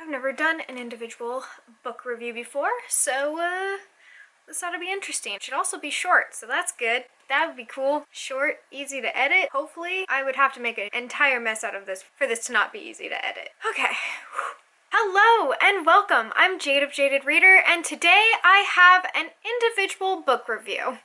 I've never done an individual book review before, so this ought to be interesting. It should also be short, so that's good. That would be cool. Short, easy to edit. Hopefully, I would have to make an entire mess out of this for this to not be easy to edit. Okay. Hello and welcome. I'm Jade of Jaded Reader, and today I have an individual book review.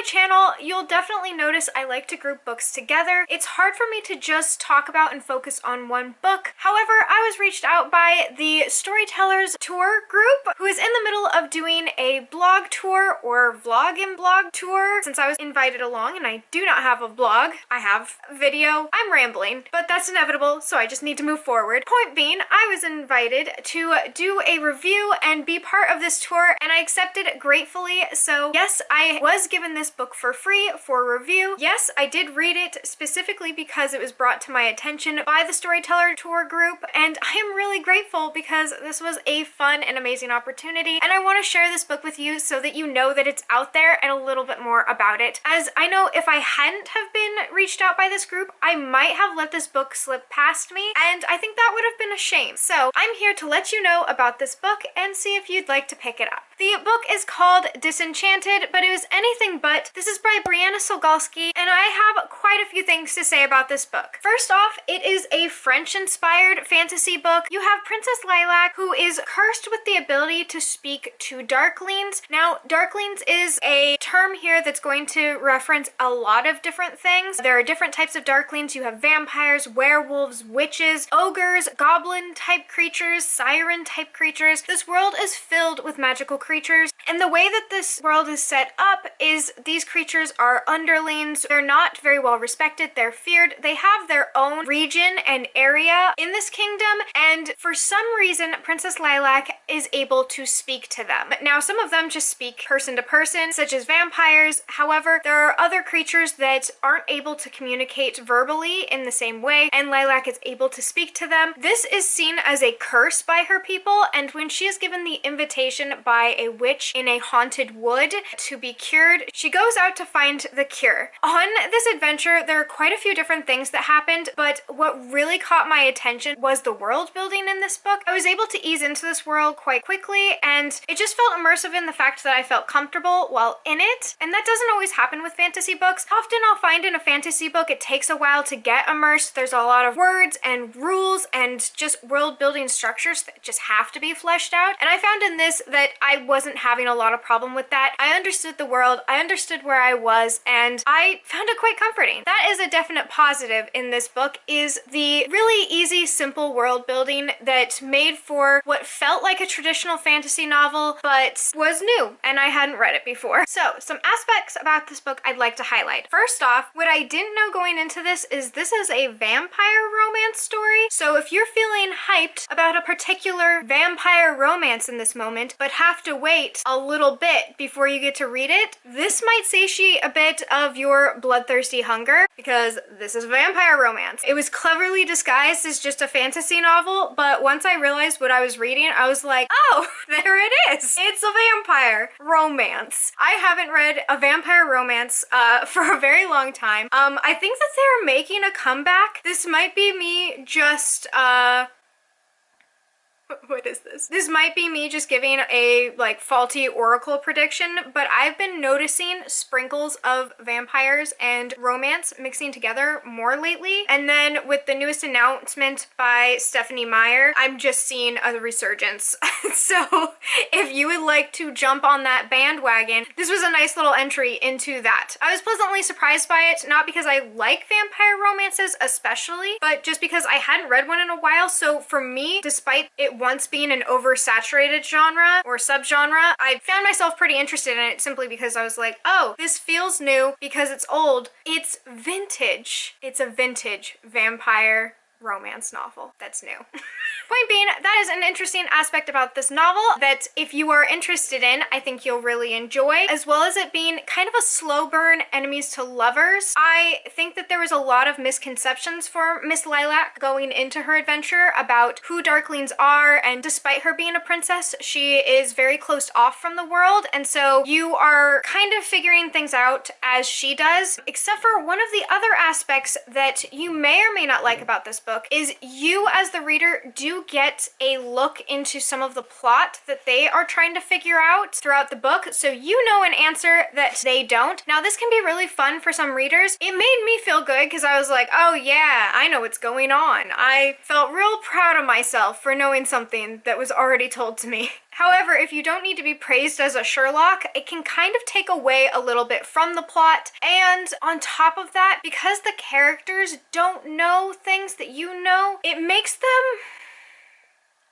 Channel, you'll definitely notice I like to group books together. It's hard for me to just talk about and focus on one book. However, I was reached out by the Storytellers Tour group, who is in the middle of doing a blog tour or vlog and blog tour. Since I was invited along and I do not have a blog, I have video. I'm rambling, but that's inevitable, so I just need to move forward. Point being, I was invited to do a review and be part of this tour, and I accepted gratefully. So yes, I was given this book for free for review. Yes, I did read it specifically because it was brought to my attention by the Storyteller Tour group, and I am really grateful because this was a fun and amazing opportunity, and I want to share this book with you so that you know that it's out there and a little bit more about it. As I know if I hadn't have been reached out by this group, I might have let this book slip past me, and I think that would have been a shame. So I'm here to let you know about this book and see if you'd like to pick it up. The book is called Disenchanted, but it was anything but. This is by Brianna Solgalski, and I have quite a few things to say about this book. First off, it is a French-inspired fantasy book. You have Princess Lilac, who is cursed with the ability to speak to darklings. Now, darklings is a term here that's going to reference a lot of different things. There are different types of darklings. You have vampires, werewolves, witches, ogres, goblin-type creatures, siren-type creatures. This world is filled with magical creatures, and the way that this world is set up is these creatures are underlings. They're not very well respected. They're feared. They have their own region and area in this kingdom, and for some reason, Princess Lilac is able to speak to them. Now, some of them just speak person to person, such as vampires. However, there are other creatures that aren't able to communicate verbally in the same way, and Lilac is able to speak to them. This is seen as a curse by her people, and when she is given the invitation by a witch in a haunted wood to be cured, she goes out to find the cure. On this adventure, there are quite a few different things that happened, but what really caught my attention was the world building in this book. I was able to ease into this world quite quickly, and it just felt immersive in the fact that I felt comfortable while in it, and that doesn't always happen with fantasy books. Often I'll find in a fantasy book it takes a while to get immersed. There's a lot of words and rules and just world building structures that just have to be fleshed out, and I found in this that I wasn't having a lot of problem with that. I understood the world, I understood where I was, and I found it quite comforting. That is a definite positive in this book, is the really easy, simple world building that made for what felt like a traditional fantasy novel, but was new, and I hadn't read it before. So, some aspects about this book I'd like to highlight. First off, what I didn't know going into this is a vampire romance story. So if you're feeling hyped about a particular vampire romance in this moment, but have to wait a little bit before you get to read it, this might satiate a bit of your bloodthirsty hunger, because this is a vampire romance. It was cleverly disguised as just a fantasy novel, but once I realized what I was reading, I was like, oh, there it is. It's a vampire romance. I haven't read a vampire romance for a very long time. I think that they're making a comeback. This might be me just what is this? This might be me just giving a faulty oracle prediction, but I've been noticing sprinkles of vampires and romance mixing together more lately. And then with the newest announcement by Stephanie Meyer, I'm just seeing a resurgence. So if you would like to jump on that bandwagon, this was a nice little entry into that. I was pleasantly surprised by it, not because I like vampire romances especially, but just because I hadn't read one in a while. So for me, despite it once being an oversaturated genre or subgenre, I found myself pretty interested in it simply because I was like, oh, this feels new because it's old. It's vintage. It's a vintage vampire romance novel that's new. Point being, that is an interesting aspect about this novel that if you are interested in, I think you'll really enjoy, as well as it being kind of a slow burn enemies to lovers. I think that there was a lot of misconceptions for Miss Lilac going into her adventure about who Darklings are, and despite her being a princess, she is very closed off from the world, and so you are kind of figuring things out as she does, except for one of the other aspects that you may or may not like about this book is you as the reader do get a look into some of the plot that they are trying to figure out throughout the book, so you know an answer that they don't. Now this can be really fun for some readers. It made me feel good because I was like, oh yeah, I know what's going on. I felt real proud of myself for knowing something that was already told to me. However, if you don't need to be praised as a Sherlock, it can kind of take away a little bit from the plot. And on top of that, because the characters don't know things that you know, it makes them,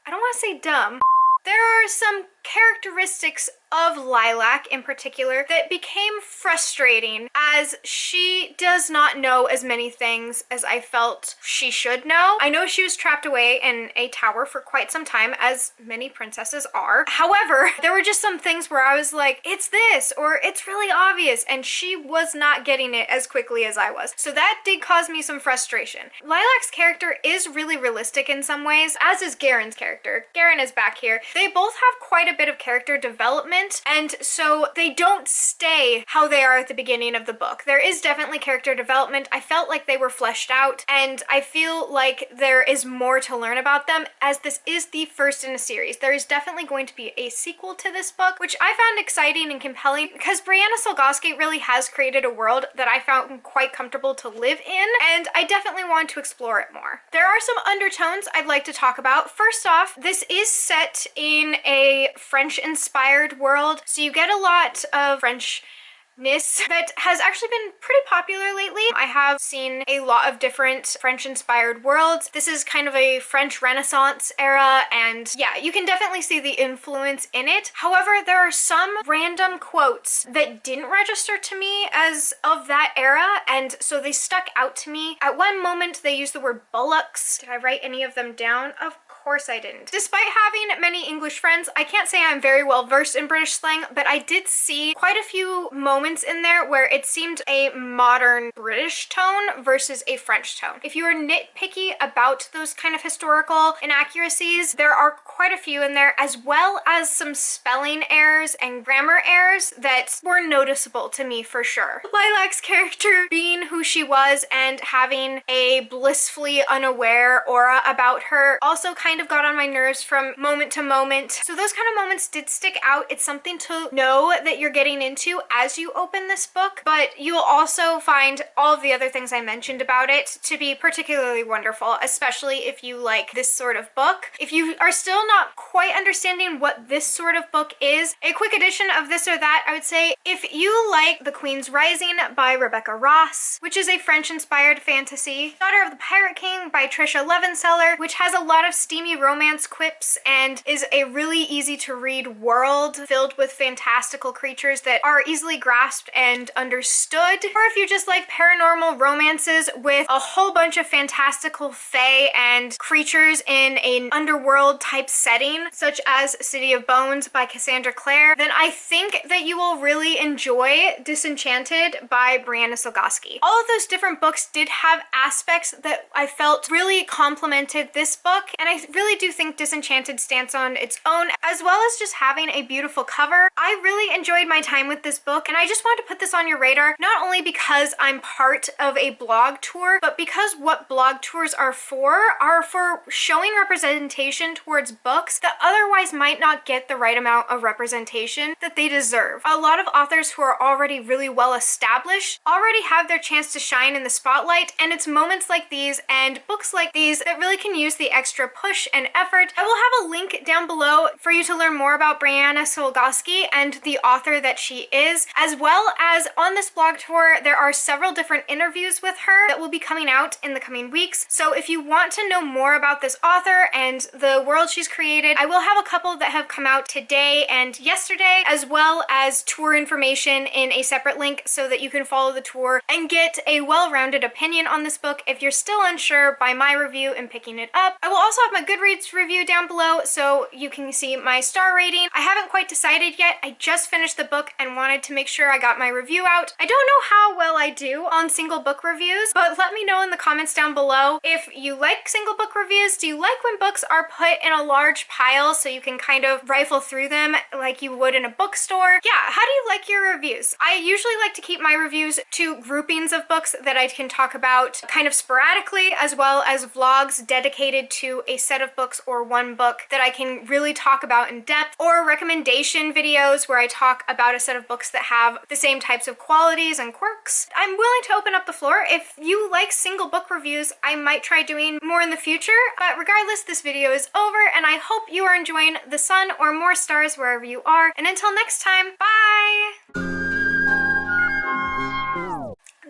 I don't want to say dumb. There are some characteristics of Lilac in particular that became frustrating as she does not know as many things as I felt she should know. I know she was trapped away in a tower for quite some time, as many princesses are. However, there were just some things where I was like, it's this, or it's really obvious, and she was not getting it as quickly as I was. So that did cause me some frustration. Lilac's character is really realistic in some ways, as is Garen's character. Garen is back here. They both have quite a bit of character development, and so they don't stay how they are at the beginning of the book. There is definitely character development. I felt like they were fleshed out, and I feel like there is more to learn about them, as this is the first in a series. There is definitely going to be a sequel to this book, which I found exciting and compelling because Brianna Solgowski really has created a world that I found quite comfortable to live in, and I definitely want to explore it more. There are some undertones I'd like to talk about. First off, this is set in a French-inspired world, so you get a lot of Frenchness that has actually been pretty popular lately. I have seen a lot of different French-inspired worlds. This is kind of a French Renaissance era, and yeah, you can definitely see the influence in it. However, there are some random quotes that didn't register to me as of that era, and so they stuck out to me. At one moment, they used the word bullocks. Did I write any of them down? Of course I didn't. Despite having many English friends, I can't say I'm very well versed in British slang, but I did see quite a few moments in there where it seemed a modern British tone versus a French tone. If you are nitpicky about those kind of historical inaccuracies, there are quite a few in there, as well as some spelling errors and grammar errors that were noticeable to me for sure. Lilac's character being who she was and having a blissfully unaware aura about her also kind of got on my nerves from moment to moment. So those kind of moments did stick out. It's something to know that you're getting into as you open this book, but you'll also find all of the other things I mentioned about it to be particularly wonderful, especially if you like this sort of book. If you are still not quite understanding what this sort of book is, a quick edition of this or that, I would say if you like The Queen's Rising by Rebecca Ross, which is a French-inspired fantasy, Daughter of the Pirate King by Trisha Levenseller, which has a lot of steamy romance quips and is a really easy to read world filled with fantastical creatures that are easily grasped and understood. Or if you just like paranormal romances with a whole bunch of fantastical fae and creatures in an underworld type setting, such as City of Bones by Cassandra Clare, then I think that you will really enjoy Disenchanted by Brianna Solgowski. All of those different books did have aspects that I felt really complemented this book, and I really do think Disenchanted stands on its own, as well as just having a beautiful cover. I really enjoyed my time with this book, and I just wanted to put this on your radar, not only because I'm part of a blog tour, but because what blog tours are for showing representation towards books that otherwise might not get the right amount of representation that they deserve. A lot of authors who are already really well established already have their chance to shine in the spotlight, and it's moments like these and books like these that really can use the extra push and effort. I will have a link down below for you to learn more about Brianna Solgowski and the author that she is, as well as on this blog tour there are several different interviews with her that will be coming out in the coming weeks. So if you want to know more about this author and the world she's created, I will have a couple that have come out today and yesterday, as well as tour information in a separate link so that you can follow the tour and get a well-rounded opinion on this book if you're still unsure by my review and picking it up. I will also have my Goodreads review down below so you can see my star rating. I haven't quite decided yet. I just finished the book and wanted to make sure I got my review out. I don't know how well I do on single book reviews, but let me know in the comments down below if you like single book reviews. Do you like when books are put in a large pile so you can kind of rifle through them like you would in a bookstore? Yeah, how do you like your reviews? I usually like to keep my reviews to groupings of books that I can talk about kind of sporadically, as well as vlogs dedicated to a set of books or one book that I can really talk about in depth, or recommendation videos where I talk about a set of books that have the same types of qualities and quirks. I'm willing to open up the floor. If you like single book reviews, I might try doing more in the future, but regardless, this video is over and I hope you are enjoying the sun or more stars wherever you are. And until next time, bye!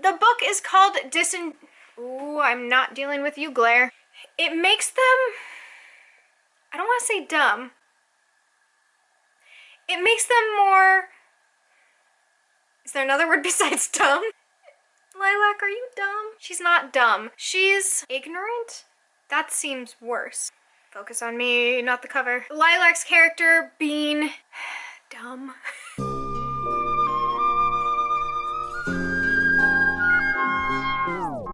The book is called Ooh, I'm not dealing with you, glare. It makes them, I don't want to say dumb. It makes them more, is there another word besides dumb? Lilac, are you dumb? She's not dumb. She's ignorant? That seems worse. Focus on me, not the cover. Lilac's character being dumb.